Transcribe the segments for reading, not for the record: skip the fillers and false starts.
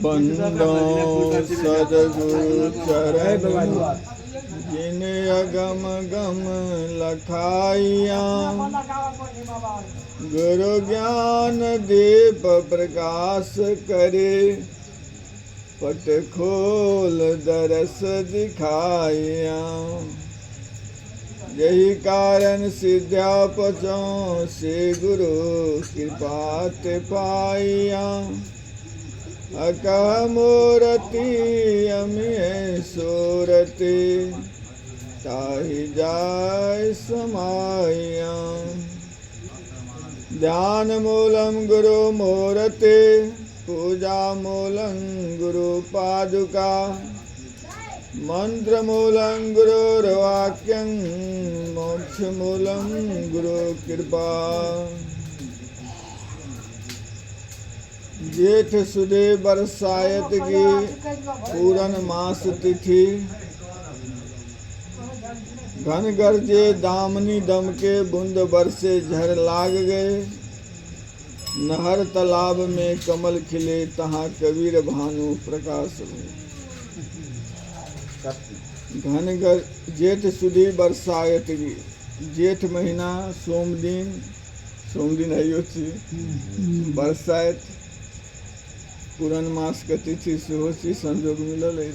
बंदो सदगुरु चरण जिन अगम गम लखाइया, गुरु ज्ञान दीप प्रकाश करे, पट खोल दरस दिखाइया। यही कारण सिद्ध्या पचो से गुरु कृपा ते पाइया। अकह मूरति अमिय सूरति, ताहि जाय समाइया। ध्यान मूलम गुरु मूरति, पूजा मूलं गुरु पादुका, मंत्र मूलं गुरुर्वाक्यं, मोक्ष मूलं गुरु कृपा। जेठ सुदे बरसायत की पूरन मास तिथि, घन गरजे दामनी दम के बूंद बरसे झर लाग गए। नहर तालाब में कमल खिले, तहाँ कबीर भानु प्रकाश हुए। घन जेठ सुदी बरसायत की, जेठ महीना सोम दिन है बरसायत पूरन मास के तिथि से होशी संजोग मिलल है।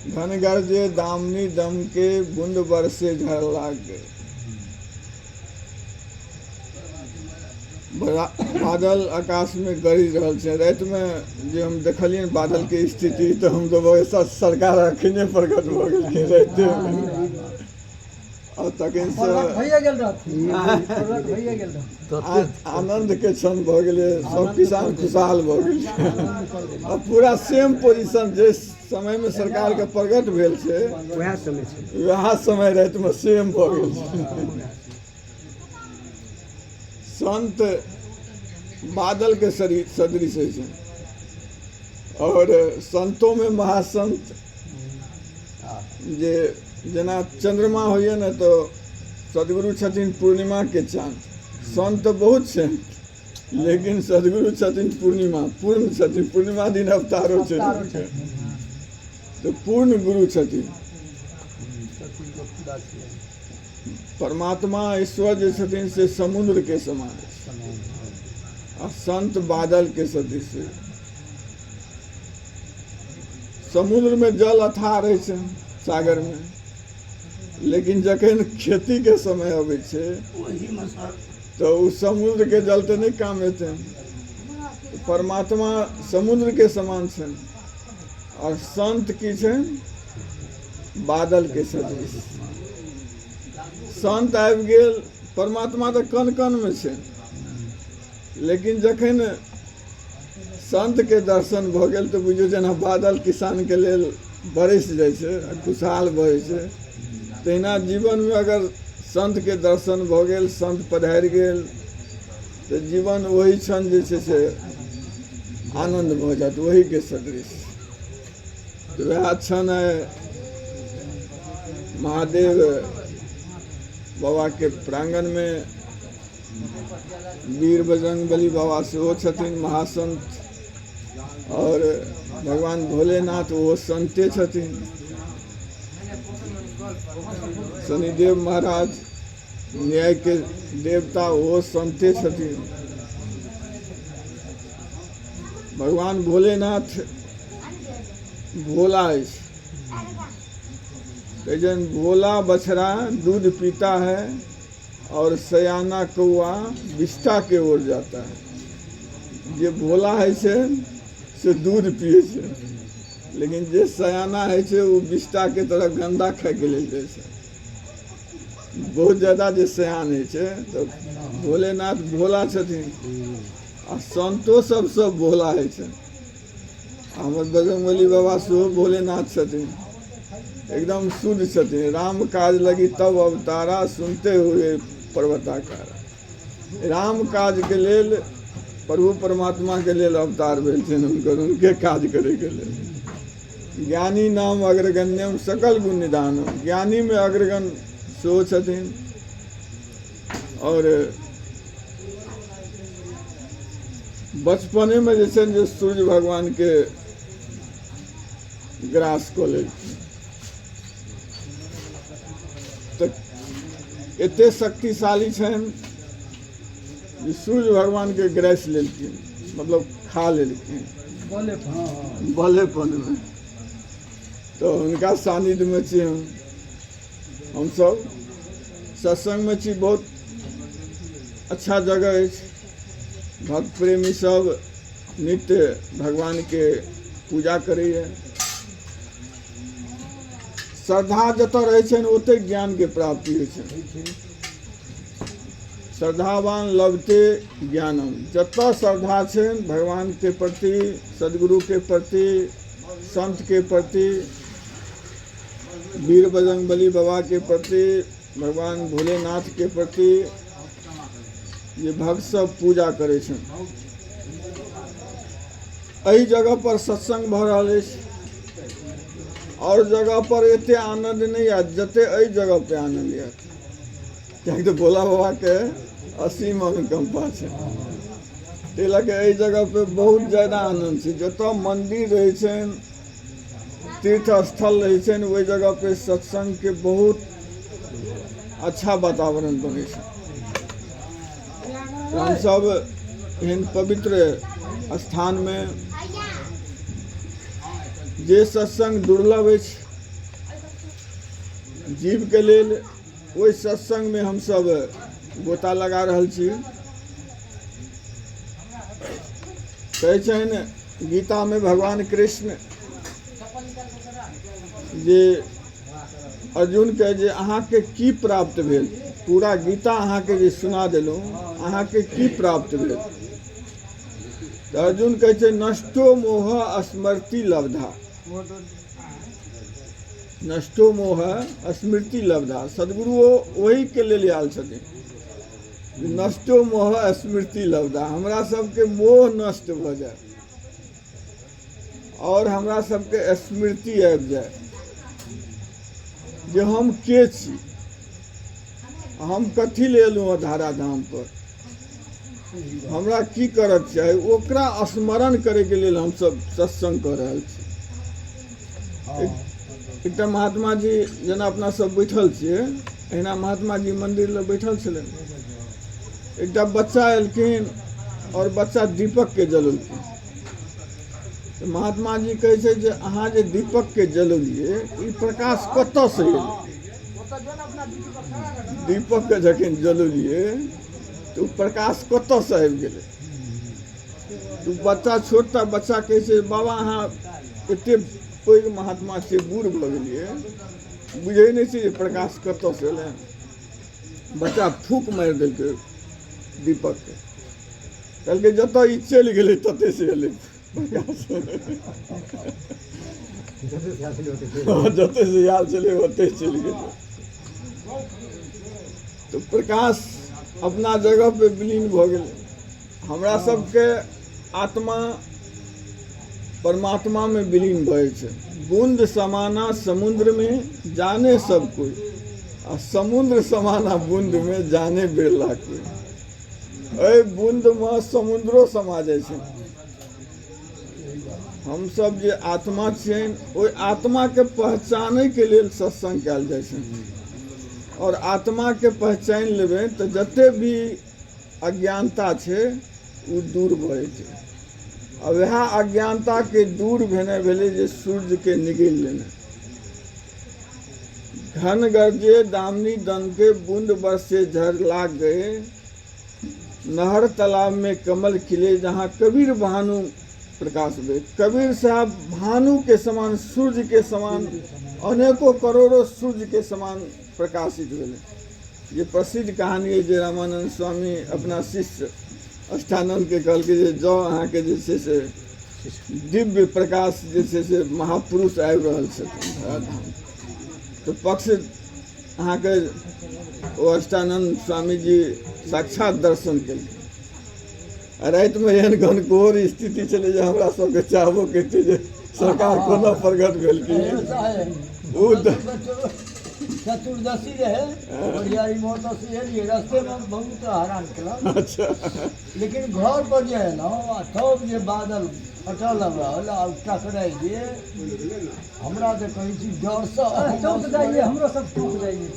घन गरजे दामनी दम के बूंद बरसे झर लाग गए। बादल आकाश में गरज रहल छै। रात में जे हम देखलिए बादल के स्थिति, तो हम तो सरकार अखने प्रकट भ गेलखिन राते में। और तखन से आनंद के क्षण भ गेलै, सब किसान खुशहाल भ गेलै। और पूरा सेम पोजीशन जे समय में सरकार के प्रकट भेल छै, वएह समय रात में सेम भ गेल छै। संत बादल के सदृश है, और संतों में महासंत जे जेना चंद्रमा होइए न, तो सदगुरु छथिन पूर्णिमा के चांद। संत बहुत छै, लेकिन सदगुरु छथिन पूर्ण छथिन। पूर्णिमा दिन अवतारो छै, तो पूर्ण गुरु छथिन। परमात्मा ईश्वर जो छथिन से समुद्र के समान है, और संत बादल के सदृश है। समुद्र में जल अथाह रहे छै, सागर में, लेकिन जखन खेती के समय अबै छै, तो उस समुद्र के जल तो नहीं काम एते। परमात्मा समुद्र के समान छै, और संत की छै बादल के सदृश। संत आबि गेल, परमात्मा तो कण कण में छै, लेकिन जखन संत के दर्शन भ गेल, तो बुझियो जेना बादल किसान के लेल बरस जाइ छै, खुशहाल भए छै। तहिना जीवन में अगर संत के दर्शन भ गेल, संत पधारि गेल, तो जीवन वही क्षण जे छै से आनंद भ जात, वही के सदृश। तो वह क्षण है महादेव बाबा के प्रांगण में वीर बजरंगबली बाबा सेहो छथिन महासंत, और भगवान भोलेनाथ वो संते छथिन। शनिदेव महाराज न्याय के देवता, वो संते छथिन। भगवान भोलेनाथ भोला अछि। जन भोला बछड़ा दूध पीता है, और सयाना कौआ विष्ठा के ओर जाता है। जे भोला है से दूध पिए छै, लेकिन जे सयाना है वो विष्ठा के तरफ गंदा खाए के लेल जाए छै। बहुत ज्यादा जे सयान है, तो भोलेनाथ भोला छथिन, आ संतो सब भोला है। हमर बजरंगबली बाबा सेहो भोलेनाथ छथिन, एकदम शुद्ध छथिन। राम काज लगी तब अवतारा, सुनते हुए पर्वताकारा। राम काज के लेल, प्रभु परमात्मा के लेल अवतार भेल छनि हुनकर, उनके काज करे के लेल। ज्ञानी नाम अग्रगण्यम सकल गुण निधानम, ज्ञानी में अग्रगण सेहो छथिन। और बचपने में जे छै जे सूर्य भगवान के ग्रास कऽ लेलखिन, तऽ एते शक्तिशाली छनि जे सूर्य भगवान के ग्रास लेलखिन, मतलब खा लेलखिन भलेपन में। तो हुनका सानिध्य में छी हम सब सत्संग में छी। बहुत अच्छा जगह है, भक्त प्रेमी सब नित्य भगवान के पूजा करैए। श्रद्धा जतऽ रहै छै ओते ज्ञान के प्राप्ति होइ छै। श्रद्धावान लभते ज्ञानम, जतऽ श्रद्धा छै भगवान के प्रति, सदगुरु के प्रति, संत के प्रति, वीर बजरंगबली बाबा के प्रति, भगवान भोलेनाथ के प्रति ये भक्त सब पूजा करे छन। एहि जगह पर सत्संग भऽ रहल अछि, और जगह पर एते आनंद नहीं आयत जते एहि जगह पे आनंद आयत, कियाकि तो भोला बाबा के असीम अनुकंपा छै। ताहि लऽ के एहि जगह पे बहुत ज्यादा आनंद छै। जतऽ मंदिर रहै छनि, तीर्थ स्थल रहै छनि, ओहि जगह पे सत्संग के बहुत अच्छा वातावरण बनै छै। हम सब एहन पवित्र स्थान में जे सत्संग दुर्लभ अछि जीव के लेल, ओहि सत्संग में हम सब गोता लगा रहल छी। कहै छनि गीता में भगवान कृष्ण जे अर्जुन के जे अहाँ के की प्राप्त भेल, पूरा गीता अहाँ के जे सुना देलहुँ, अहाँ के की प्राप्त भेल। तऽ अर्जुन कहै छै नष्टो मोह स्मृति लब्धा, नष्टो मोह स्मृति लब्धा। सदगुरु वही के लेल आयल छथिन, नष्टो मोह स्मृति लब्धा। हमरा सबके मोह नष्ट भऽ जाए और हमरा सबके स्मृति आबि जाए जे हम के छी, हम कथी ले एलहुँ धराधाम पर, हमरा की करक चाही, ओकरा स्मरण करे के लेल हम सब सत्संग कर रहल छी। एकटा महात्मा जी जेना अपना सब बैठल छियै, एहिना महात्मा जी मंदिर लग बैठल छलनि। एकटा बच्चा एलखिन और बच्चा दीपक के जललखिन। तऽ महात्मा जी कहै छै जे अहाँ जे दीपक के जललिए, ई प्रकाश कतऽ से एलै? दीपक के जखन जललिए तो प्रकाश कतऽ से आबि गेलै? तो बच्चा, छोटा बच्चा कहै छै बाबा अहाँ एते पैघ महात्मा से बूढ़ भऽ गेलिए, बुझै नहि छै जे प्रकाश कतऽ से एलै। बच्चा फूक मारि देलकै दीपक के, कहलकै जतऽ ई चलि गेलै तते से एलै प्रकाश। जते से आयल छलै ओते चलि गेलै। तो प्रकाश अपना जगह पे विलीन भऽ गेलै। हमरा सबके आत्मा परमात्मा में विलीन भऽ छै। बूंद समाना समुद्र में जाने सब कोई, आ समुद्र समाना बूंद में जाने बिरला कोई। एहि बूंद में समुद्रो समा जाइ छै। हम सब जे आत्मा छियनि, ओहि आत्मा के पहचानै के लेल सत्संग कयल जाइ छै। और आत्मा के पहचान लेबै तऽ जते भी अज्ञानता छै ओ दूर भऽ जेतै। आ वएह अज्ञानता के दूर भेने भेलै जे सूर्य के निगलि लेने। घन गरजे दामिनी दन के बूंद बरसे झर लाग गए, नहर तालाब में कमल खिले जहाँ कबीर भानु प्रकाश हुए। कबीर साहब भानु के समान, सूर्य के समान, अनेकों करोड़ों सूर्य के समान प्रकाशित भेले। ये प्रसिद्ध कहानी है जे रामानंद स्वामी अपना शिष्य अष्टानंद के कहलकै जे जाउ अहाँ के जे छै से दिव्य प्रकाश जे छै से महापुरुष आबि रहल छथिन धराधाम। तो पक्ष अहाँ के ओ अष्टानंद स्वामी जी साक्षात दर्शन केलखिन। राति में एहन घनघोर स्थिति छलै जे हमरा सबके चाहबो करितै जे सरकार कोना प्रगट भेल कि चतुर्दशी रहे बढ़िया मोटर से एलिए रास्ते में बहुत हैरान केलक। अच्छा लेकिन घर पर जे है ना तब जे बादल फटल रहल आ टकराई जे हमरा तो कहीं छी डर से चौक जाइए हमरो सब चौक जाइए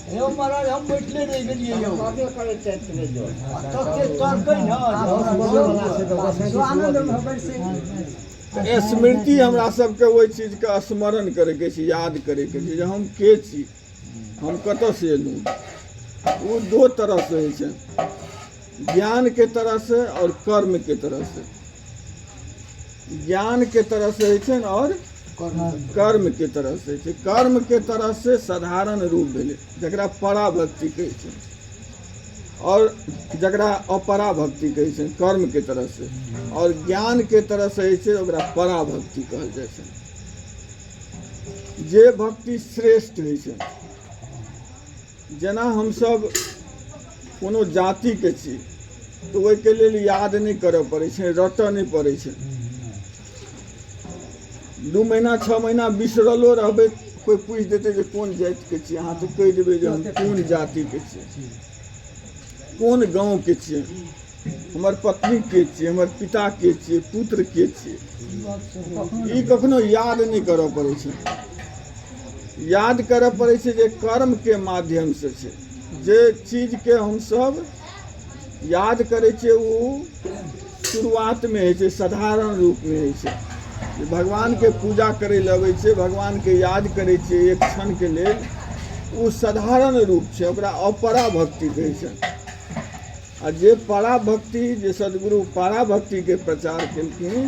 हे महाराज हम बैठले रह गेलिए यौ तते तरकै ना आनंद में बैठ से स्मृति हमरा सबके ओहि चीजके स्मरण करैके छै, याद करैके छै जे हम के छी, हम कतऽ से एलहुँ। वो दो तरह से होइ छै, ज्ञान के तरह से और कर्म के तरह से। ज्ञान के तरह से होइ छै और कर्म के तरह से होइ छै। कर्म के तरह से साधारण रूप भेलै जकरा पराभक्ति कहै छै, और जकरा अपराभक्ति कहै छै कर्म के तरह से, और ज्ञान के तरह से होइ छै ओकरा पराभक्ति कहल जाइ छै। जे भक्ति श्रेष्ठ होइ छै, जेना हमसब कोनो जातिके छी तऽ ओहिके लेल याद नहि करऽ पड़ै छै, रटऽ नहि पड़ै छै। 2 महीना 6 महीना बिसरलो रहबै, कोई पूछि देतै जे कोन जातिके छी, अहाँ तऽ कहि देबै जे हम कोन जातिके छियै, कोन गाँवके छियै, हमर पत्नी के छियै, हमर पिता के छियै, पुत्र के छियै। ई कखनो याद नहि करऽ पड़ै छै। याद करऽ पड़ै छै जे कर्म के माध्यम से छै। जे चीजके हमसब याद करै छियै ओ शुरुआतमे होइ छै, साधारण रूपमे होइ छै। जे भगवानके पूजा करै लए अबै छै, भगवानके याद करै छियै एक क्षणके लेल, ओ साधारण रूप छै, ओकरा अपराभक्ति कहै छै। आ जे पराभक्ति, जे सदगुरु पराभक्तिके प्रचार केलखिन,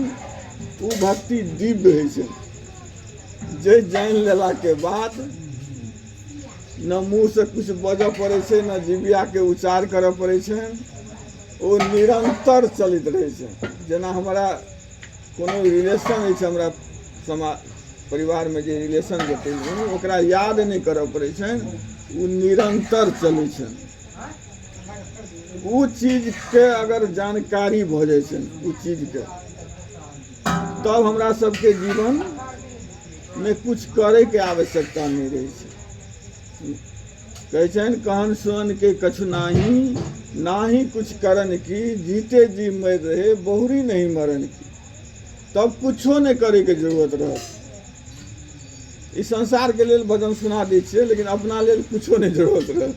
ओ भक्ति दिव्य होइ छै। जे जानि लेलाके बाद न मुँह से कुछ बजऽ पड़ै छै, न जिबियाके उच्चार करऽ पड़ै छै, ओ निरंतर चलैत रहै छै। जेना हमरा कोनो रिलेशन होइ छै, हमरा परिवारमे जे रिलेशन बतेलियै ओकरा याद नहि करऽ पड़ै छै, ओ निरंतर चलै छै। ओ चीजके अगर जानकारी भऽ जाइ छै ओ चीजके, तब हमरा सबके जीवनमे कुछ करैके आवश्यकता नहीं रही है। कहै छन कहन सुन के कछु नाही कुछ करन की, जीते जी मर रहे बहुरी नहीं मरन की। तब कुछो नहीं करे के जरूरत रहत। इस संसार के लेल भजन सुना दै छियै, लेकिन अपना लेल कुछो नहीं जरूरत रहत।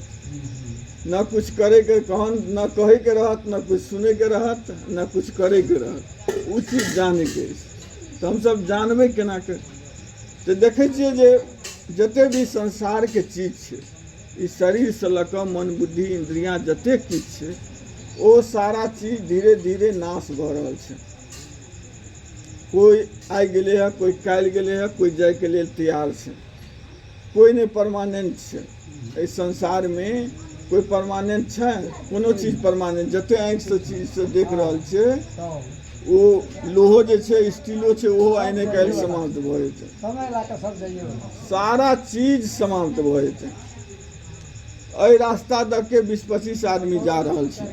न कुछ करे के कहन, न कहे के रहत, न कुछ सुने के रहत, न कुछ करे के रहत। उ चीज जाने के, तो हम सब जानबे केना के। तो देखे छियै जे जते भी संसार के चीज छै, ई शरीर से लऽ कऽ मन बुद्धि इंद्रियां जते किछ छै, ओ सारा चीज धीरे धीरे नाश भऽ रहल छै। कोई आइ गेलै है, कोई काल्हि गेलै है, कोई जाय के लेल तैयार छै। कोई नहीं परमानेंट छै। एहि संसार में कोई परमानेंट छै? कोनो चीज परमानेंट, जते आँखि से चीज से देख रहल छै, ओ लोहो जे छै, स्टीलो छै, ओहो आइने काल्हि समाप्त भऽ जेतै। सारा चीज समाप्त भऽ जेतै। एहि रास्ता दऽ के 20-25 आदमी जा रहल छै।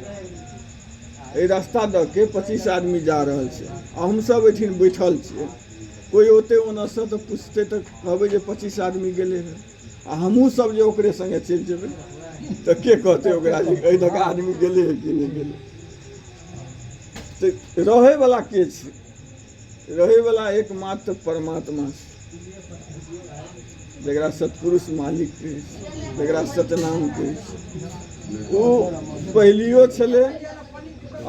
एहि रास्ता दऽ के 25 आदमी जा रहल छै, आ हमसब एहिठिन बैठल छियै। कोई ओते ओनसँ तऽ पुछतै तऽ कहबै जे 25 आदमी गेलै है, आ हमहूँ सब जे ओकरे संगे चलि जेबै तऽ के कहतै ओकरा जे एहि दऽ के आदमी गेलै है कि नहीं गेलै। तो रहे वाला के छै? रहे वाला एकमात्र परमात्मा छै, जकरा सतपुरुष मालिक कहै छै, जकरा सतनाम कहै छै। ओ पहिलियो छलै,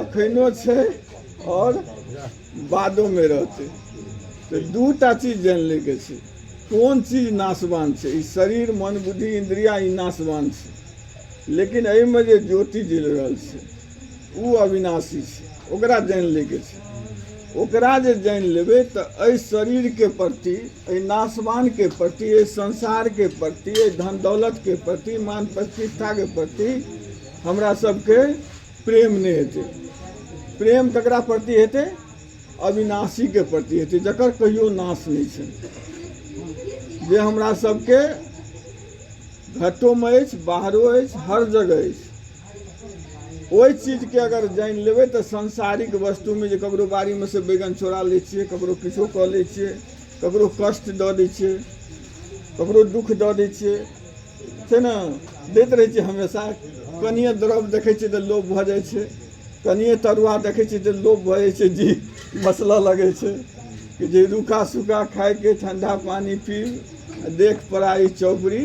अखनो छै, और बादो में रहतै। तो 2टा चीज जान ले के छै। कौन चीज नाशवान छै? ई शरीर मन बुद्धि इंद्रिया ई नाशवान छै, लेकिन एहिमे जे ज्योति जल रहल छै ओ अविनाशी छै। ओकरा जान ले के छै। ओकरा जे जान लेबै तऽ एहि शरीर के प्रति, एहि नाशवान के प्रति, एहि संसार के प्रति, एहि धन दौलत के प्रति, मान प्रतिष्ठा के प्रति हमरा सबके प्रेम नहीं हेतै। प्रेम ककरा प्रति हेतै? अविनाशी के प्रति हेतै, जकर कहियो नाश नहीं छै। जे हमरा सबके घटो में अछि, बाहरो अछि, हर जगह अछि। ओहि चीज के अगर जान लेबै तऽ सांसारिक वस्तु में जे ककरो बाड़ी में से बैगन चोरा लै छियै, ककरो किछो कऽ लै छियै, ककरो कष्ट दऽ दै छियै, ककरो दुख दऽ दै छियै, छै ने दैत रहै छै हमेशा। कनिए द्रव देखै छियै तऽ लोभ भऽ जाइ छै, कनिए तरुआ देखै छियै तऽ लोभ भऽ जाइ छै, जी मसलऽ लगै छै कि जे रूखा सूखा खाइके ठंडा पानी पी, देख पराई चौपड़ी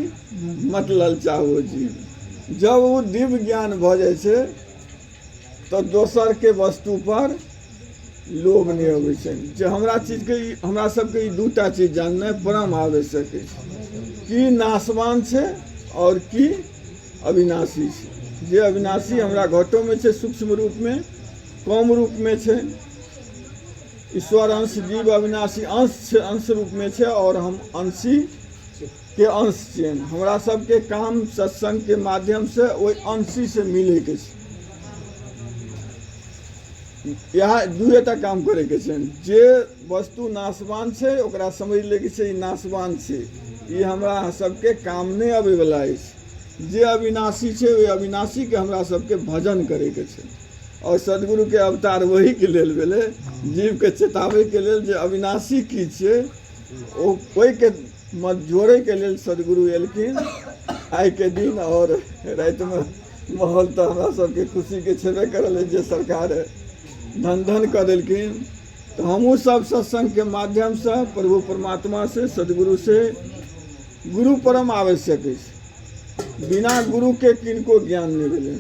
मत ललचाओ जीव। जब वो दिव्य ज्ञान भऽ जाइ छै तऽ दोसर के वस्तु पर लोभ नहीं अबै छै। जे हमरा चीजके हमरा सबके ई दूटा चीज जाननाइ परम आवश्यक है कि नाशवान छै और की अविनाशी छै। जे अविनाशी हमरा घटो में छै, सूक्ष्म रूप में, कम रूप में छै। ईश्वर अंश, जीव अविनाशी अंश छै, अंश रूप में छै, और हम अंशी के अंश छियै। हमरा सबके काम सत्संग के माध्यम से ओहि अंशी से मिले के छै। यहाँ दुएटा काम करे के छै। जे वस्तु नाशवान छै ओकरा समझ ले के छै ई नाशवान छै, ई हमरा सबके काम नहीं आवे वाला अछि। जे अविनाशी छै ओहि अविनाशी के हमरा सबके भजन करे के छै। और सदगुरु के अवतार वही के लेल भेलै, जीव के चेतावे के लेल जे अविनाशी की छै ओहि के मत जोड़े के लेल सदगुरु एलखिन आइ के दिन। और रात में माहौल तो हमरा सबके खुशी के छेबे करल जे सरकार धन धन कर देलखिन। तो हमहूँ सब सत्संग के माध्यम से प्रभु परमात्मा से सदगुरु से, गुरु परम आवश्यक है। बिना गुरु के किनको ज्ञान नहीं मिले।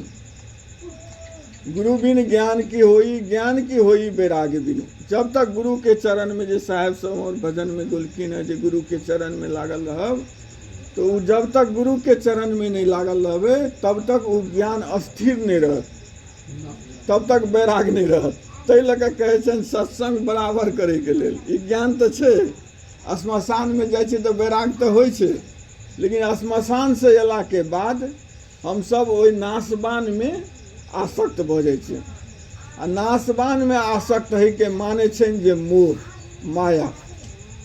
गुरु बिन ज्ञान की होई, ज्ञान की होई वैराग्य बिनु। जब तक गुरु के चरण में, जे साहेब सब और भजन में गुलकिन है, जो गुरु के चरण में लागल रहब, तो जब तक गुरु के चरण में नहीं लागल रहबे तब तक वो ज्ञान अस्थिर नहीं रहत, तब तक वैराग नहीं रहत। तै लऽ कहे छन सत्संग बराबर करे के लेल। ई ज्ञान तो छै, श्मशान में जाइ छै तो वैराग तो होइ छै, लेकिन श्मशान से अयला के बाद हम सब ओहि नाशवान में आसक्त भऽ जाइ छै। आ नाशवान में आसक्त है के माने छै जे मोह, माया।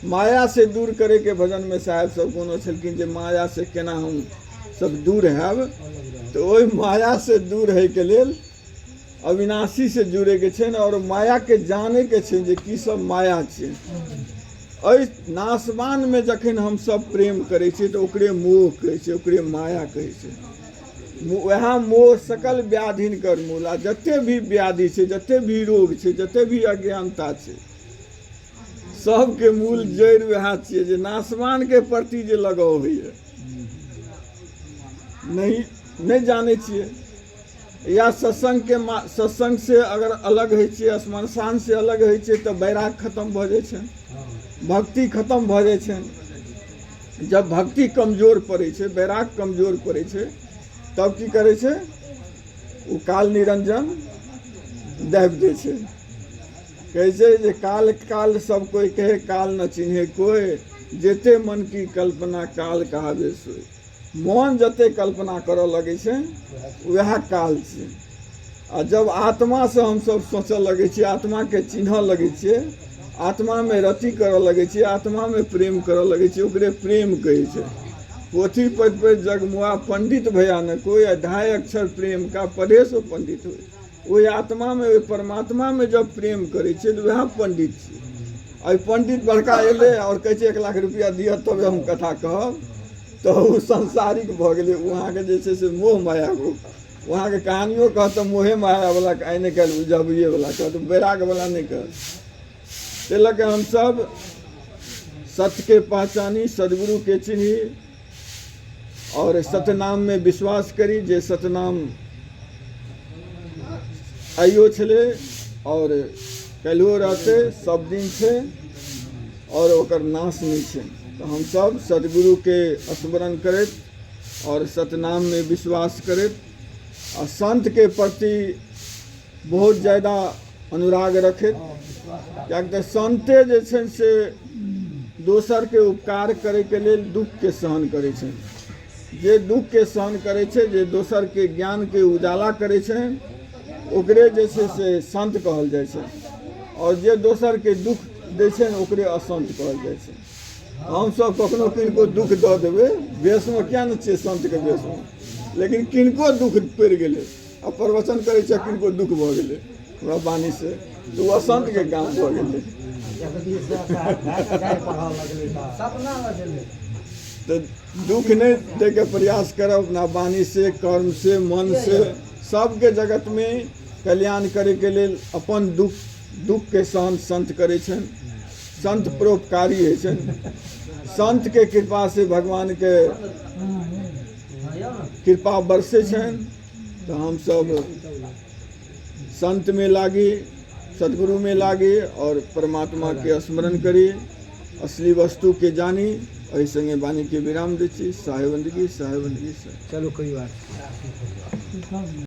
माया से दूर करे के भजन में साहेब सब कोनो छलखिन जे माया से केना हम सब दूर हैब। तो ओहि माया से दूर है के लेल अविनाशी से जुड़े के छै और माया के जाने के छै जे की सब माया छै। एहि नाशवान में जखन हम सब प्रेम करे छी तो ओकरे मोह कहै छै, ओकरे माया कहै छै। वह मोह सकल व्याधिन कर मूल। आ जते भी व्याधि छै, जते भी रोग छै, जते भी अज्ञानता छै, सबके मूल जड़ वह छियै जे नाशवान के प्रति जे लगाव होइए। नहीं जाने छियै, या सत्संग के सत्संग से अगर अलग है छियै, श्मशान से अलग है छियै तो वैराग खत्म भऽ जाइ छै, भक्ति खत्म भऽ जाइ छै। जब भक्ति कमजोर पड़े छै, वैराग कमजोर पड़े छै, तब की करे छै वो काल निरंजन दाबि दै छै। कहै छै जे काल काल सब कोई कहे, काल न चिन्हे कोई, जेते मन की कल्पना काल कहावे सोई। मन जते कल्पना करऽ लगे छै वह काल छै। आ जब आत्मा से हम सब सोचऽ लगे छियै, आत्मा के चिन्हऽ लगे छियै, आत्मा में रति करऽ लगे छियै, आत्मा में प्रेम करऽ लगे छियै, ओकरे प्रेम कहै छै। पोथी पढ़ पे जगमुआ पंडित भया न कोई, 2.5 अक्षर प्रेम का पढ़े सो पंडित हुए। वही आत्मा में, वही परमात्मा में जब प्रेम करे छे तो वह पंडित छे। और पंडित बड़का एले और कहे 1 लाख रुपया दिया तब हम कथा कहब, तो वो संसारिक भ गेले। वहाँ के जैसे से मोह माया हो, वहाँ के कहानियों कह तो मोहे माया वाला आई नहीं कह, जबिए वाला कह, तो वैराग वाला नहीं कह। ते लगे हम सब सत्य के पहचानी, सदगुरु के चिन्ही और सतनाम में विश्वास करी। जे सतनाम आइयो छले और कल्हो रहते, सब दिन छे और ओकर नाश नहीं छे। तो हम सब सदगुरु के स्मरण करत और सतनाम में विश्वास करत और संत के प्रति बहुत ज़्यादा अनुराग रखत। क्या कहते संते जे छे से दोसर के उपकार करे के लेल दुख के सहन करे छे। जे दुख के सहन करे छे, जे दोसर के ज्ञान के उजाला करे छे, ओकरे जे छे से संत कहल जाय छे। और जे दोसर के दुख दै छे ओकरे असंत कहल जाय छे। हम सब कखनो किनको दुख दऽ देबै, वेश में क्या न छियै संत के वेश में, लेकिन किनको दुख पड़ि गेलै आ प्रवचन करे छे किनको दुख भऽ गेलै हमरा वाणी से, तो वो असंत के काम भऽ गेलै। तो दुख नहीं दे के प्रयास करब अपना वाणी से, कर्म से, मन से, सबके जगत में कल्याण करे के लेल अपन दुख के सहन संत करे छन। संत परोपकारी है छन। संत के कृपा से भगवान के कृपा बरसे छन। तो हम सब संत में लागी, सदगुरु में लागी और परमात्मा के स्मरण करी, असली वस्तु के जानी। एहि संगे वाणी के विराम दै छी। साहेबंदगी। चलो कोई बात